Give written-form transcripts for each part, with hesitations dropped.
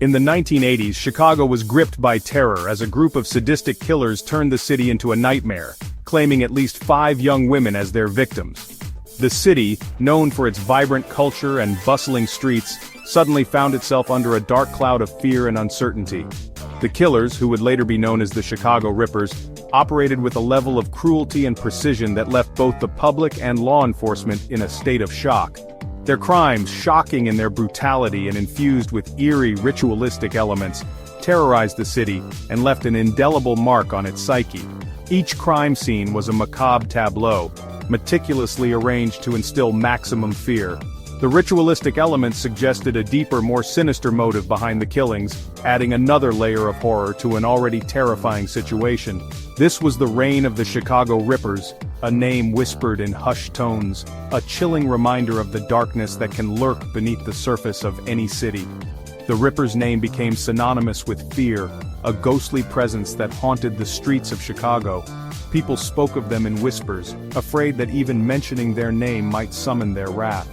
In the 1980s, Chicago was gripped by terror as a group of sadistic killers turned the city into a nightmare, claiming at least 5 young women as their victims. The city, known for its vibrant culture and bustling streets, suddenly found itself under a dark cloud of fear and uncertainty. The killers, who would later be known as the Chicago Rippers, operated with a level of cruelty and precision that left both the public and law enforcement in a state of shock. Their crimes, shocking in their brutality and infused with eerie ritualistic elements, terrorized the city and left an indelible mark on its psyche. Each crime scene was a macabre tableau, meticulously arranged to instill maximum fear. The ritualistic elements suggested a deeper, more sinister motive behind the killings, adding another layer of horror to an already terrifying situation. This was the reign of the Chicago Rippers, a name whispered in hushed tones, a chilling reminder of the darkness that can lurk beneath the surface of any city. The Rippers' name became synonymous with fear, a ghostly presence that haunted the streets of Chicago. People spoke of them in whispers, afraid that even mentioning their name might summon their wrath.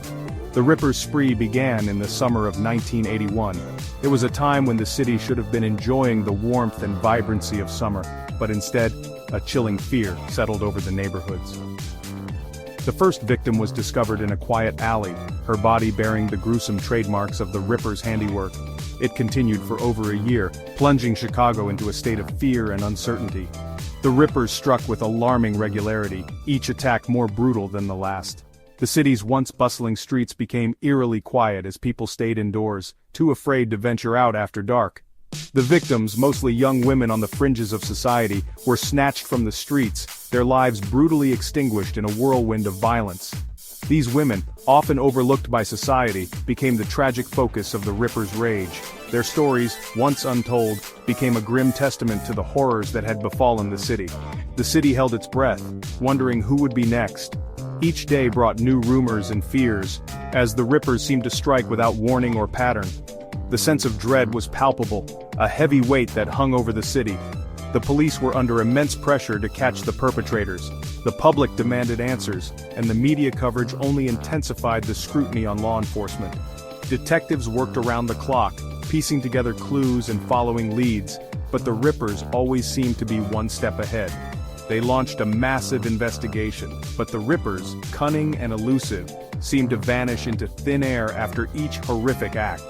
The Rippers' spree began in the summer of 1981. It was a time when the city should have been enjoying the warmth and vibrancy of summer, but instead, a chilling fear settled over the neighborhoods. The first victim was discovered in a quiet alley, her body bearing the gruesome trademarks of the Rippers' handiwork. It continued for over a year, plunging Chicago into a state of fear and uncertainty. The Rippers struck with alarming regularity, each attack more brutal than the last. The city's once bustling streets became eerily quiet as people stayed indoors, too afraid to venture out after dark. The victims, mostly young women on the fringes of society, were snatched from the streets, their lives brutally extinguished in a whirlwind of violence. These women, often overlooked by society, became the tragic focus of the Rippers' rage. Their stories, once untold, became a grim testament to the horrors that had befallen the city. The city held its breath, wondering who would be next. Each day brought new rumors and fears, as the Rippers seemed to strike without warning or pattern. The sense of dread was palpable, a heavy weight that hung over the city. The police were under immense pressure to catch the perpetrators. The public demanded answers, and the media coverage only intensified the scrutiny on law enforcement. Detectives worked around the clock, piecing together clues and following leads, but the Rippers always seemed to be one step ahead. They launched a massive investigation, but the Rippers, cunning and elusive, seemed to vanish into thin air after each horrific act.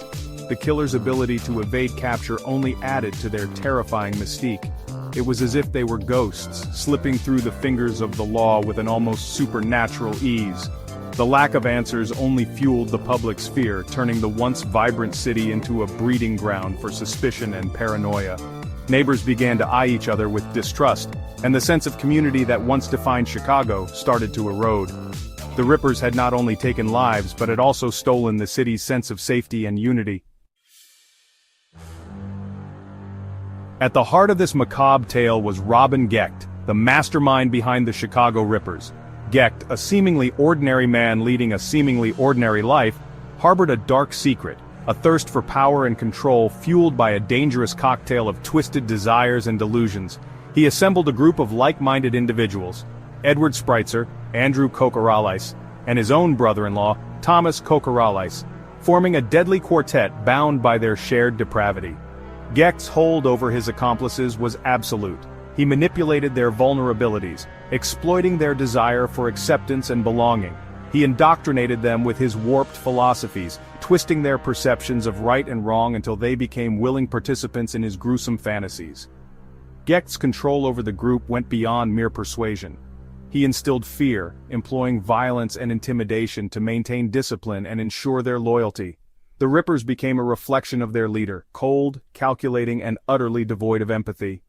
The killers' ability to evade capture only added to their terrifying mystique. It was as if they were ghosts, slipping through the fingers of the law with an almost supernatural ease. The lack of answers only fueled the public's fear, turning the once vibrant city into a breeding ground for suspicion and paranoia. Neighbors began to eye each other with distrust, and the sense of community that once defined Chicago started to erode. The Rippers had not only taken lives but had also stolen the city's sense of safety and unity. At the heart of this macabre tale was Robin Gecht, the mastermind behind the Chicago Rippers. Gecht, a seemingly ordinary man leading a seemingly ordinary life, harbored a dark secret, a thirst for power and control fueled by a dangerous cocktail of twisted desires and delusions. He assembled a group of like-minded individuals, Edward Spreitzer, Andrew Kokoralais, and his own brother-in-law, Thomas Kokoralais, forming a deadly quartet bound by their shared depravity. Gecht's hold over his accomplices was absolute. He manipulated their vulnerabilities, exploiting their desire for acceptance and belonging. He indoctrinated them with his warped philosophies, twisting their perceptions of right and wrong until they became willing participants in his gruesome fantasies. Gecht's control over the group went beyond mere persuasion. He instilled fear, employing violence and intimidation to maintain discipline and ensure their loyalty. The Rippers became a reflection of their leader, cold, calculating, and utterly devoid of empathy.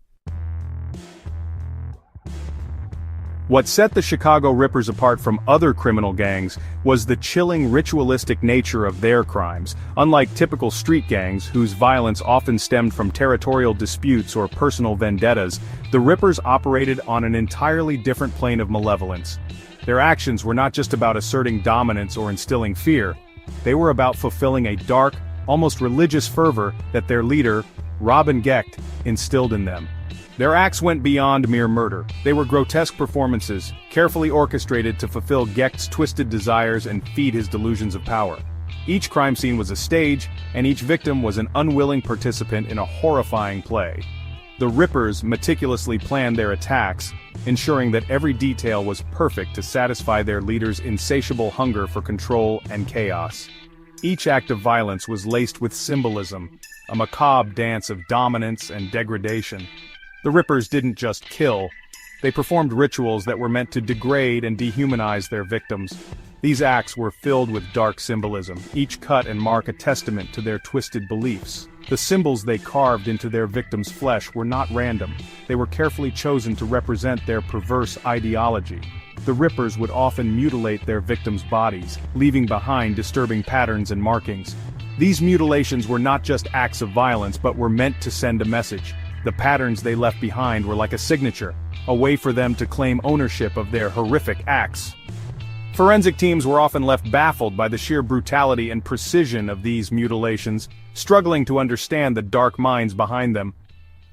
What set the Chicago Rippers apart from other criminal gangs was the chilling ritualistic nature of their crimes. Unlike typical street gangs, whose violence often stemmed from territorial disputes or personal vendettas, the Rippers operated on an entirely different plane of malevolence. Their actions were not just about asserting dominance or instilling fear. They were about fulfilling a dark, almost religious fervor that their leader, Robin Gecht, instilled in them. Their acts went beyond mere murder. They were grotesque performances, carefully orchestrated to fulfill Gecht's twisted desires and feed his delusions of power. Each crime scene was a stage, and each victim was an unwilling participant in a horrifying play. The Rippers meticulously planned their attacks, ensuring that every detail was perfect to satisfy their leaders' insatiable hunger for control and chaos. Each act of violence was laced with symbolism, a macabre dance of dominance and degradation. The Rippers didn't just kill, they performed rituals that were meant to degrade and dehumanize their victims. These acts were filled with dark symbolism, each cut and mark a testament to their twisted beliefs. The symbols they carved into their victims' flesh were not random, they were carefully chosen to represent their perverse ideology. The Rippers would often mutilate their victims' bodies, leaving behind disturbing patterns and markings. These mutilations were not just acts of violence but were meant to send a message. The patterns they left behind were like a signature, a way for them to claim ownership of their horrific acts. Forensic teams were often left baffled by the sheer brutality and precision of these mutilations, struggling to understand the dark minds behind them.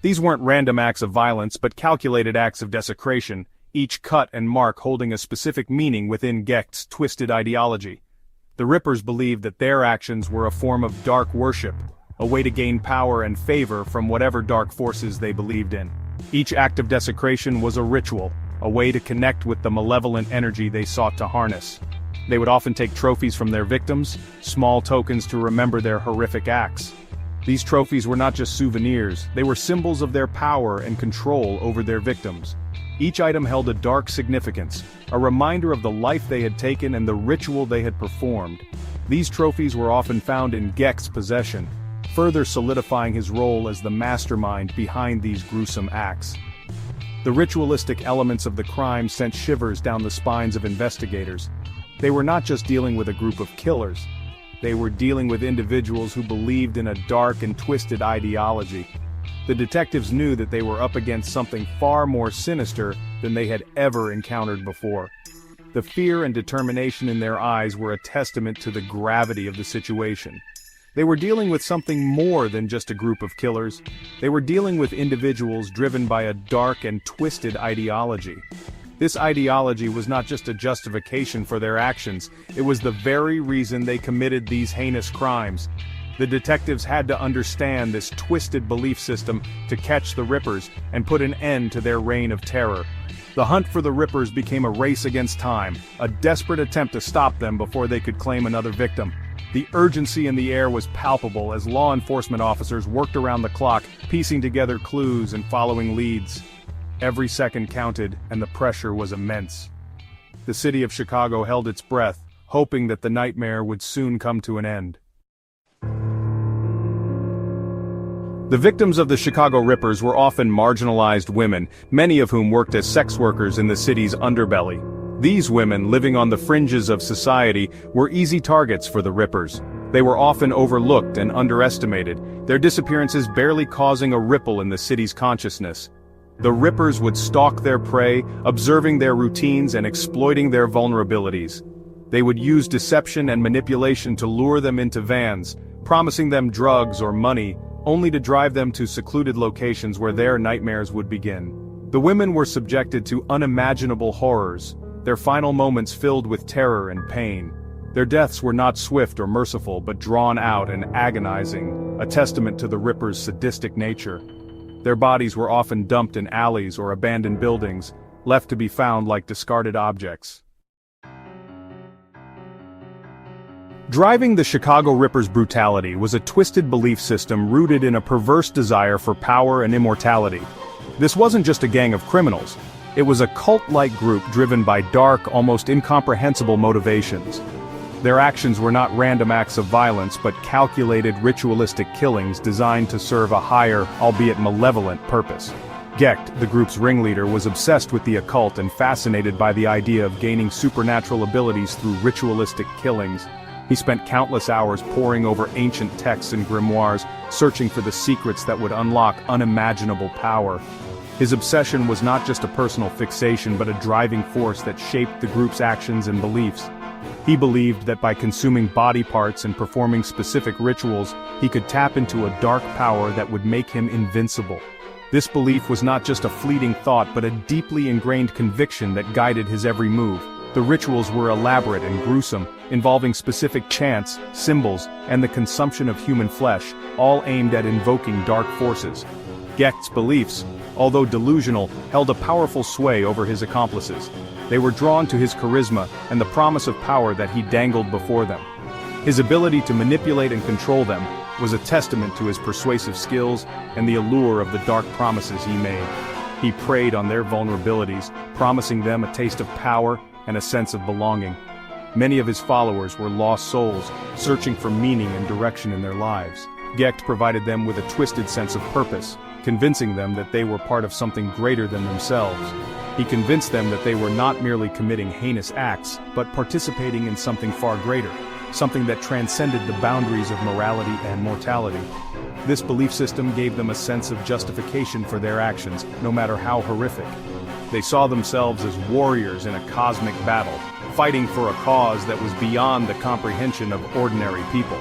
These weren't random acts of violence but calculated acts of desecration, each cut and mark holding a specific meaning within Gecht's twisted ideology. The Rippers believed that their actions were a form of dark worship, a way to gain power and favor from whatever dark forces they believed in. Each act of desecration was a ritual, a way to connect with the malevolent energy they sought to harness. They would often take trophies from their victims, small tokens to remember their horrific acts. These trophies were not just souvenirs, they were symbols of their power and control over their victims. Each item held a dark significance, a reminder of the life they had taken and the ritual they had performed. These trophies were often found in Gecht's possession, further solidifying his role as the mastermind behind these gruesome acts. The ritualistic elements of the crime sent shivers down the spines of investigators. They were not just dealing with a group of killers. They were dealing with individuals who believed in a dark and twisted ideology. The detectives knew that they were up against something far more sinister than they had ever encountered before. The fear and determination in their eyes were a testament to the gravity of the situation. They were dealing with something more than just a group of killers. They were dealing with individuals driven by a dark and twisted ideology. This ideology was not just a justification for their actions, it was the very reason they committed these heinous crimes. The detectives had to understand this twisted belief system to catch the Rippers and put an end to their reign of terror. The hunt for the Rippers became a race against time, a desperate attempt to stop them before they could claim another victim. The urgency in the air was palpable as law enforcement officers worked around the clock, piecing together clues and following leads. Every second counted, and the pressure was immense. The city of Chicago held its breath, hoping that the nightmare would soon come to an end. The victims of the Chicago Rippers were often marginalized women, many of whom worked as sex workers in the city's underbelly. These women, living on the fringes of society, were easy targets for the Rippers. They were often overlooked and underestimated, their disappearances barely causing a ripple in the city's consciousness. The Rippers would stalk their prey, observing their routines and exploiting their vulnerabilities. They would use deception and manipulation to lure them into vans, promising them drugs or money, only to drive them to secluded locations where their nightmares would begin. The women were subjected to unimaginable horrors, their final moments filled with terror and pain. Their deaths were not swift or merciful but drawn out and agonizing, a testament to the Rippers' sadistic nature. Their bodies were often dumped in alleys or abandoned buildings, left to be found like discarded objects. Driving the Chicago Rippers' brutality was a twisted belief system rooted in a perverse desire for power and immortality. This wasn't just a gang of criminals. It was a cult-like group driven by dark, almost incomprehensible motivations. Their actions were not random acts of violence but calculated ritualistic killings designed to serve a higher, albeit malevolent, purpose. Gecht, the group's ringleader, was obsessed with the occult and fascinated by the idea of gaining supernatural abilities through ritualistic killings. He spent countless hours poring over ancient texts and grimoires, searching for the secrets that would unlock unimaginable power. His obsession was not just a personal fixation but a driving force that shaped the group's actions and beliefs. He believed that by consuming body parts and performing specific rituals, he could tap into a dark power that would make him invincible. This belief was not just a fleeting thought but a deeply ingrained conviction that guided his every move. The rituals were elaborate and gruesome, involving specific chants, symbols, and the consumption of human flesh, all aimed at invoking dark forces. Gecht's beliefs, although delusional, held a powerful sway over his accomplices. They were drawn to his charisma and the promise of power that he dangled before them. His ability to manipulate and control them was a testament to his persuasive skills and the allure of the dark promises he made. He preyed on their vulnerabilities, promising them a taste of power and a sense of belonging. Many of his followers were lost souls, searching for meaning and direction in their lives. Gecht provided them with a twisted sense of purpose, convincing them that they were part of something greater than themselves. He convinced them that they were not merely committing heinous acts, but participating in something far greater, something that transcended the boundaries of morality and mortality. This belief system gave them a sense of justification for their actions, no matter how horrific. They saw themselves as warriors in a cosmic battle, fighting for a cause that was beyond the comprehension of ordinary people.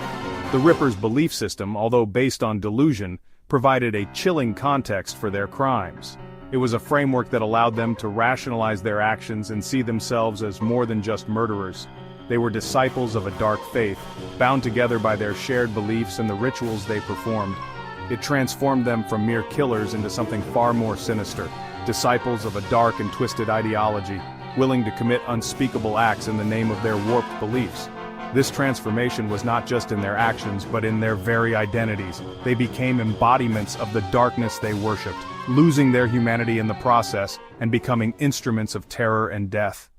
The Rippers' belief system, although based on delusion, provided a chilling context for their crimes. It was a framework that allowed them to rationalize their actions and see themselves as more than just murderers. They were disciples of a dark faith, bound together by their shared beliefs and the rituals they performed. It transformed them from mere killers into something far more sinister, disciples of a dark and twisted ideology, willing to commit unspeakable acts in the name of their warped beliefs. This transformation was not just in their actions but in their very identities. They became embodiments of the darkness they worshipped, losing their humanity in the process and becoming instruments of terror and death.